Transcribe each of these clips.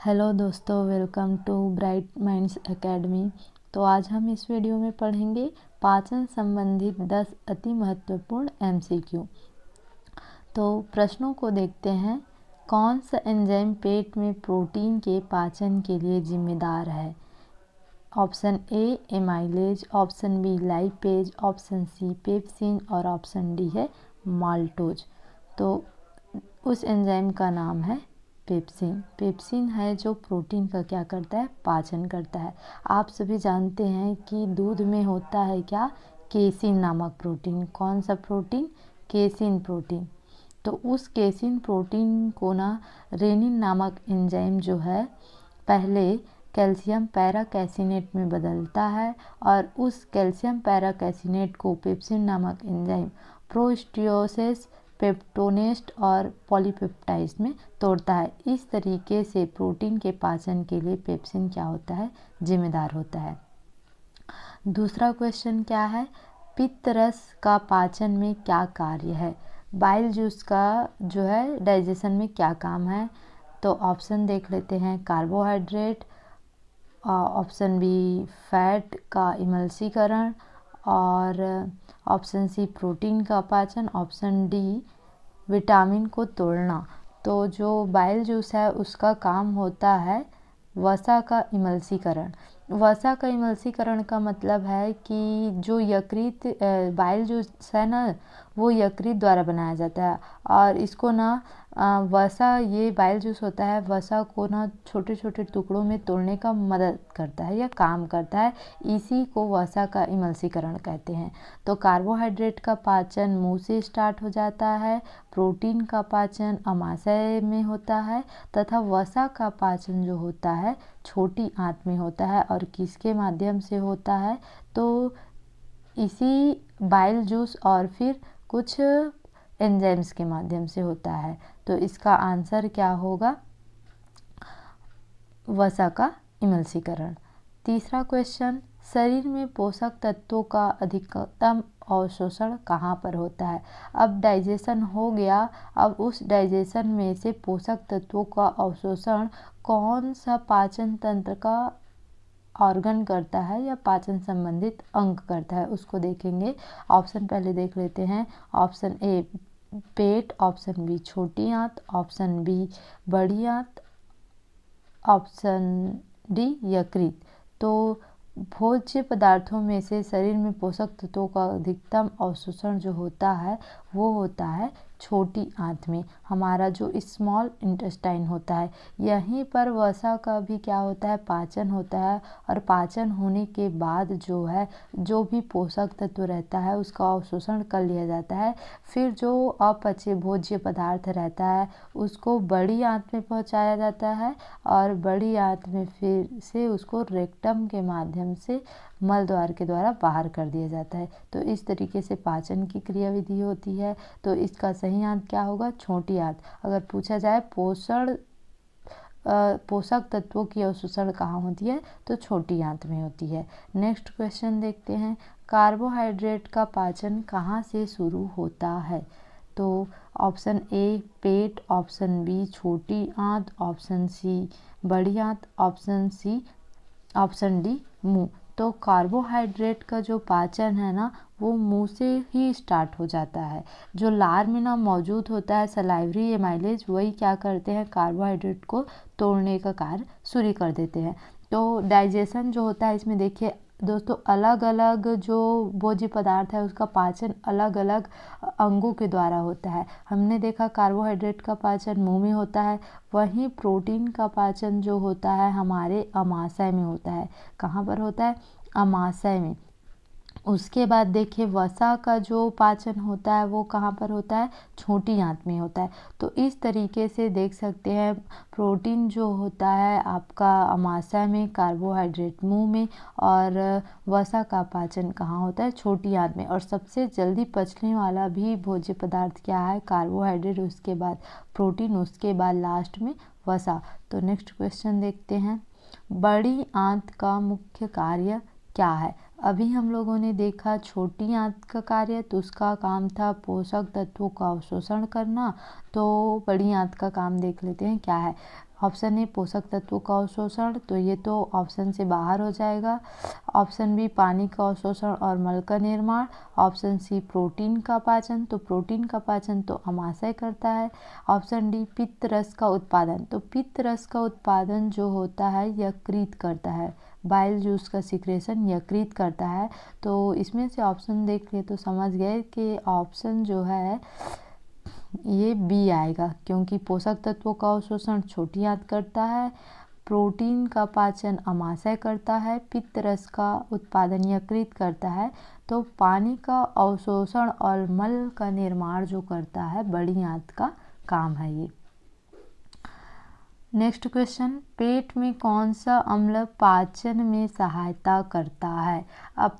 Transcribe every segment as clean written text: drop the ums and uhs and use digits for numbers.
Hello दोस्तों, welcome to bright minds academy. तो आज हम इस वीडियो में पढ़ेंगे पाचन संबंधित 10 अति महत्वपूर्ण एमसीक्यू। तो प्रश्नों को देखते हैं। कौन सा एंजाइम पेट में प्रोटीन के पाचन के लिए जिम्मेदार है? Option A amylase, option B lipase, option C pepsin और ऑप्शन डी है माल्टोज। तो उस एंजाइम का नाम है पेप्सिन। पेप्सिन है जो प्रोटीन का क्या करता है, पाचन करता है। आप सभी जानते हैं कि दूध में होता है क्या, केसिन नामक प्रोटीन। कौन सा प्रोटीन? Casein protein. तो उस केसिन प्रोटीन को ना रेनिन नामक एंजाइम जो है पहले कैल्शियम पैराकैसिनेट में बदलता है और उस कैल्शियम पैराकैसिनेट को पेप्सिन नामक एंजाइम प्रोस्टियोसेस पेप्टोनेस्ट और पॉलीपेप्टाइड्स में तोड़ता है। इस तरीके से प्रोटीन के पाचन के लिए पेप्सिन क्या होता है, जिम्मेदार होता है। दूसरा क्वेश्चन क्या है? पित्त रस का पाचन में क्या कार्य है? बाइल जूस का जो है डाइजेशन में क्या काम है? तो ऑप्शन देख लेते हैं। कार्बोहाइड्रेट, ऑप्शन बी फैट का इमल्सीकरण और ऑप्शन सी प्रोटीन का पाचन, ऑप्शन डी विटामिन को तोड़ना। तो जो बाइल जूस है उसका काम होता है वसा का इमल्सीकरण। वसा का इमल्सीकरण का मतलब है कि जो यकृत बाइल जूस है ना, वो यकृत द्वारा बनाया जाता है और इसको ना वसा, ये बाइल जूस होता है, वसा को ना छोटे छोटे टुकड़ों में तोड़ने का मदद करता है या काम करता है। इसी को वसा का इमल्सीकरण कहते हैं। तो कार्बोहाइड्रेट का पाचन मुंह से स्टार्ट हो जाता है, प्रोटीन का पाचन अमाशय में होता है तथा वसा का पाचन जो होता है छोटी आंत में होता है। और किसके माध्यम से होता है? तो इसी बाइल जूस और फिर कुछ एंजाइम्स के माध्यम से होता है। तो इसका आंसर क्या होगा? वसा का इमल्सीकरण। तीसरा क्वेश्चन, शरीर में पोषक तत्वों का अधिकतम अवशोषण कहाँ पर होता है? अब डाइजेशन हो गया, अब उस डाइजेशन में से पोषक तत्वों का अवशोषण कौन सा पाचन तंत्र का ऑर्गन करता है या पाचन संबंधित अंग करता है, उसको देखेंगे। ऑप्शन पहले देख लेते हैं। ऑप्शन ए पेट, ऑप्शन बी छोटी आंत, ऑप्शन बी बड़ी आंत, ऑप्शन डी यकृत। तो भोज्य पदार्थों में से शरीर में पोषक तत्वों का अधिकतम अवशोषण जो होता है वो होता है छोटी आंत में, हमारा जो स्मॉल इंटेस्टाइन होता है। यहीं पर वसा का भी क्या होता है, पाचन होता है। और पाचन होने के बाद जो है जो भी पोषक तत्व रहता है उसका अवशोषण कर लिया जाता है। फिर जो अपचे भोज्य पदार्थ रहता है उसको बड़ी आंत में पहुंचाया जाता है और बड़ी आंत में फिर से उसको रेक्टम के माध्यम से मल द्वार के द्वारा बाहर कर दिया जाता है। तो इस तरीके से पाचन की क्रियाविधि होती है। तो इसका सही आंत क्या होगा? छोटी आंत। अगर पूछा जाए पोषक तत्वों की अवशोषण कहाँ होती है, तो छोटी आंत में होती है। नेक्स्ट क्वेश्चन देखते हैं। कार्बोहाइड्रेट का पाचन कहाँ से शुरू होता है? तो ऑप्शन ए पेट, ऑप्शन बी छोटी आंत, ऑप्शन सी बड़ी आंत, ऑप्शन डी मुंह। तो कार्बोहाइड्रेट का जो पाचन है ना वो मुंह से ही स्टार्ट हो जाता है। जो लार में ना मौजूद होता है सलाइवरी एमाइलेज, वही क्या करते हैं, कार्बोहाइड्रेट को तोड़ने का कार्य शुरू कर देते हैं। तो डाइजेशन जो होता है इसमें देखिए दोस्तों, अलग अलग जो भोज्य पदार्थ है उसका पाचन अलग अलग अंगों के द्वारा होता है। हमने देखा कार्बोहाइड्रेट का पाचन मुंह में होता है, वहीं प्रोटीन का पाचन जो होता है हमारे अमाशय में होता है। कहाँ पर होता है? अमाशय में। उसके बाद देखिए वसा का जो पाचन होता है वो कहाँ पर होता है? छोटी आंत में होता है। तो इस तरीके से देख सकते हैं प्रोटीन जो होता है आपका अमाशय में, कार्बोहाइड्रेट मुंह में और वसा का पाचन कहाँ होता है? छोटी आंत में। और सबसे जल्दी पचने वाला भी भोज्य पदार्थ क्या है? कार्बोहाइड्रेट, उसके बाद प्रोटीन, उसके बाद लास्ट में वसा। तो नेक्स्ट क्वेश्चन देखते हैं। बड़ी आंत का मुख्य कार्य क्या है? अभी हम लोगों ने देखा छोटी आंत का कार्य, तो उसका काम था पोषक तत्वों का अवशोषण करना। तो बड़ी आंत का काम देख लेते हैं क्या है। ऑप्शन ए पोषक तत्वों का अवशोषण, तो ये तो ऑप्शन से बाहर हो जाएगा। ऑप्शन बी पानी का अवशोषण और मल का निर्माण। ऑप्शन सी प्रोटीन का पाचन, तो प्रोटीन का पाचन तो अमाशय करता है। ऑप्शन डी पित्त रस का उत्पादन, तो पित्त रस का उत्पादन जो होता है यकृत करता है, बाइल जूस का सिक्रेशन यकृत करता है। तो इसमें से ऑप्शन देख ले तो समझ गए कि ऑप्शन जो है ये बी आएगा, क्योंकि पोषक तत्वों का अवशोषण छोटी आंत करता है, प्रोटीन का पाचन अमाशय करता है, पित्त रस का उत्पादन यकृत करता है, तो पानी का अवशोषण और मल का निर्माण जो करता है बड़ी आंत का काम है ये। नेक्स्ट क्वेश्चन, पेट में कौन सा अम्ल पाचन में सहायता करता है। अब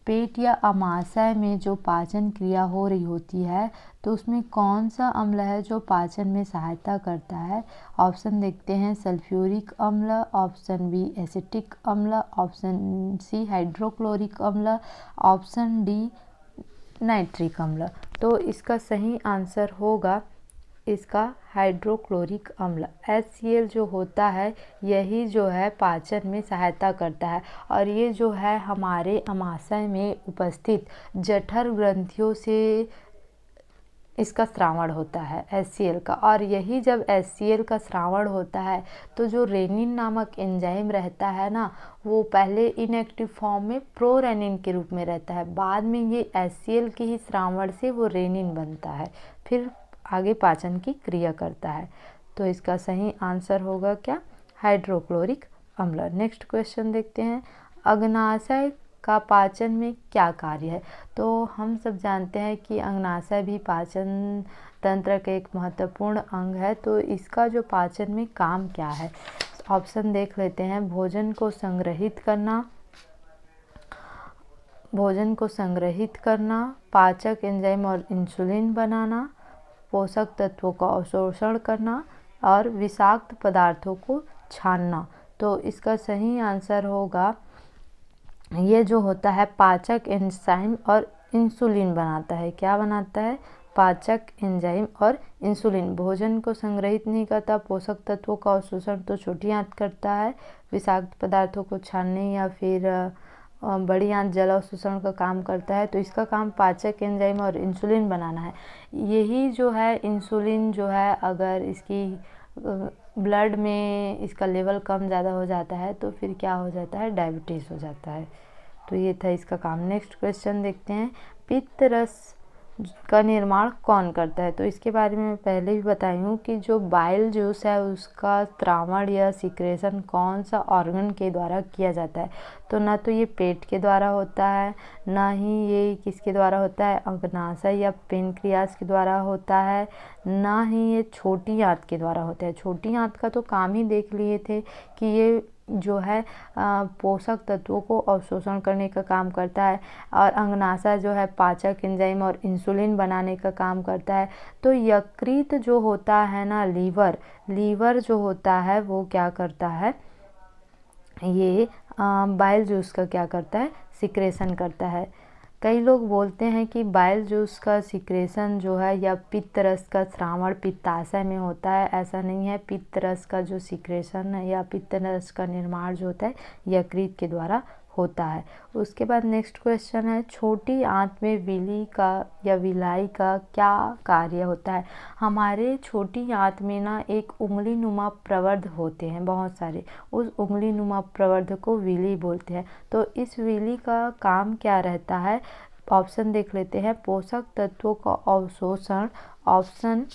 पेट या अमाशय में जो पाचन क्रिया हो रही होती है तो उसमें कौन सा अम्ल है जो पाचन में सहायता करता है। ऑप्शन देखते हैं, सल्फ्यूरिक अम्ल, ऑप्शन बी एसिटिक अम्ल, ऑप्शन सी हाइड्रोक्लोरिक अम्ल, ऑप्शन डी नाइट्रिक अम्ल। तो इसका सही आंसर होगा इसका हाइड्रोक्लोरिक अम्ल। HCl जो होता है यही जो है पाचन में सहायता करता है, और ये जो है हमारे अमाशय में उपस्थित जठर ग्रंथियों से इसका स्रावण होता है HCl का, और यही जब HCl का स्रावण होता है तो जो रेनिन नामक एंजाइम रहता है ना, वो पहले इनएक्टिव फॉर्म में प्रोरेनिन के रूप में रहता है, बाद में ये HCl के ही स्रावण से वो रेनिन बनता है, फिर आगे पाचन की क्रिया करता है। तो इसका सही आंसर होगा क्या, हाइड्रोक्लोरिक अम्ल। नेक्स्ट क्वेश्चन देखते हैं, अग्नाशय का पाचन में क्या कार्य है। तो हम सब जानते हैं कि अग्नाशय भी पाचन तंत्र का एक महत्वपूर्ण अंग है, तो इसका जो पाचन में काम क्या है। ऑप्शन देख लेते हैं, भोजन को संग्रहित करना, पाचक एंजाइम और इंसुलिन बनाना, पोषक तत्वों का अवशोषण करना और विषाक्त पदार्थों को छानना। तो इसका सही आंसर होगा ये जो होता है पाचक एंजाइम और इंसुलिन बनाता है। क्या बनाता है, पाचक एंजाइम और इंसुलिन। भोजन को संग्रहित नहीं करता, पोषक तत्वों का अवशोषण तो छोटी आंत करता है, विषाक्त पदार्थों को छानने या फिर बड़ी आंत जल अवशोषण का काम करता है। तो इसका काम पाचक एंजाइम और इंसुलिन बनाना है। यही जो है इंसुलिन जो है अगर इसकी ब्लड में इसका लेवल कम ज़्यादा हो जाता है तो फिर क्या हो जाता है, डायबिटीज़ हो जाता है। तो ये था इसका काम। नेक्स्ट क्वेश्चन देखते हैं, पित्त रस का निर्माण कौन करता है। तो इसके बारे में मैं पहले भी बताई हूँ कि जो बाइल जूस है उसका स्रावण या सिक्रेशन कौन सा ऑर्गन के द्वारा किया जाता है। तो ना तो ये पेट के द्वारा होता है, ना ही ये किसके द्वारा होता है, अग्नाशय या पेनक्रियास के द्वारा होता है, ना ही ये छोटी आंत के द्वारा होता है। छोटी आंत का तो काम ही देख लिए थे कि ये जो है पोषक तत्वों को अवशोषण करने का काम करता है, और अग्नाशय जो है पाचक एंजाइम और इंसुलिन बनाने का काम करता है। तो यकृत जो होता है ना, लीवर जो होता है वो क्या करता है, ये बाइल जूस का क्या करता है, सिक्रेशन करता है। कई लोग बोलते हैं कि बाइल जूस का सिक्रेशन जो है या पित्त रस का स्रावण पित्ताशय में होता है। ऐसा नहीं है, पित्त रस का जो सिक्रेशन है या पित्त रस का निर्माण जो होता है यकृत के द्वारा होता है। उसके बाद नेक्स्ट क्वेश्चन है, छोटी आंत में विली का या विलाई का क्या कार्य होता है। हमारे छोटी आंत में ना एक उंगली नुमा प्रवर्ध होते हैं बहुत सारे, उस उंगली नुमा प्रवर्ध को विली बोलते हैं। तो इस विली का काम क्या रहता है। ऑप्शन देख लेते हैं, पोषक तत्वों का अवशोषण, ऑप्शन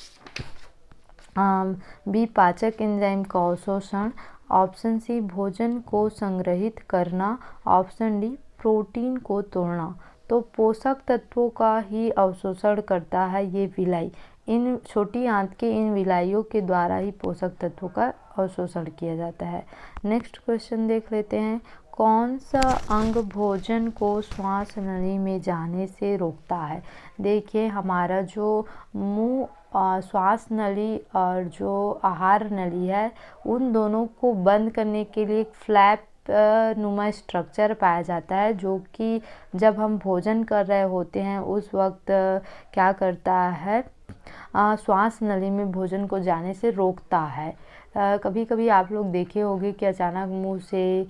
बी पाचक एंजाइम का अवशोषण, ऑप्शन सी भोजन को संग्रहित करना, ऑप्शन डी प्रोटीन को तोड़ना। तो पोषक तत्वों का ही अवशोषण करता है ये विलाई। इन छोटी आंत के इन विलाइयों के द्वारा ही पोषक तत्वों का अवशोषण किया जाता है। नेक्स्ट क्वेश्चन देख लेते हैं, कौन सा अंग भोजन को श्वास नली में जाने से रोकता है। देखिए हमारा जो मुंह श्वास नली और जो आहार नली है उन दोनों को बंद करने के लिए एक फ्लैप नुमा स्ट्रक्चर पाया जाता है, जो कि जब हम भोजन कर रहे होते हैं उस वक्त क्या करता है, श्वास नली में भोजन को जाने से रोकता है। कभी कभी आप लोग देखे होंगे कि अचानक मुंह से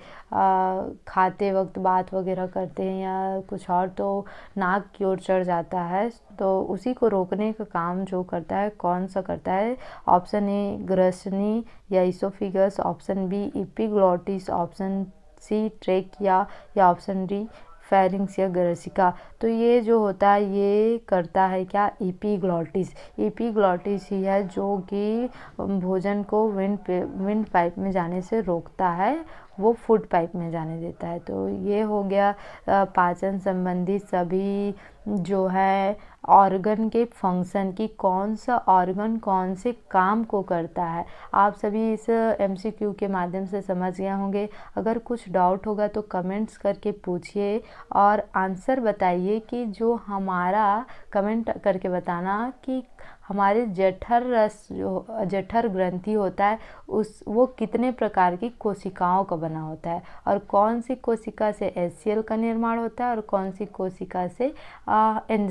खाते वक्त बात वगैरह करते हैं या कुछ और, तो नाक की ओर चढ़ जाता है। तो उसी को रोकने का काम जो करता है, कौन सा करता है? ऑप्शन ए ग्रसनी या oesophagus, option B epiglottis, option C trachea या ऑप्शन डी फेरिंक्स या ग्रसिका। तो ये जो होता है ये करता है क्या? एपिग्लॉटिस। एपिग्लॉटिस ही है जो कि भोजन को विंड पाइप में जाने से रोकता है, वो फूड पाइप में जाने देता है। तो ये हो गया पाचन संबंधी सभी जो है ऑर्गन के फंक्शन की, कौन सा ऑर्गन कौन से काम को करता है। आप सभी इस MCQ के माध्यम से समझ गए होंगे। अगर कुछ डाउट होगा तो कमेंट्स करके पूछिए और आंसर बताइए कि जो हमारा कमेंट करके बताना कि हमारे जठर रस जो जठर ग्रंथि होता है उस वो कितने प्रकार की कोशिकाओं का बना होता है, और कौन सी कोशिका से HCl का निर्माण होता है और कौन सी कोशिका से एंजाइम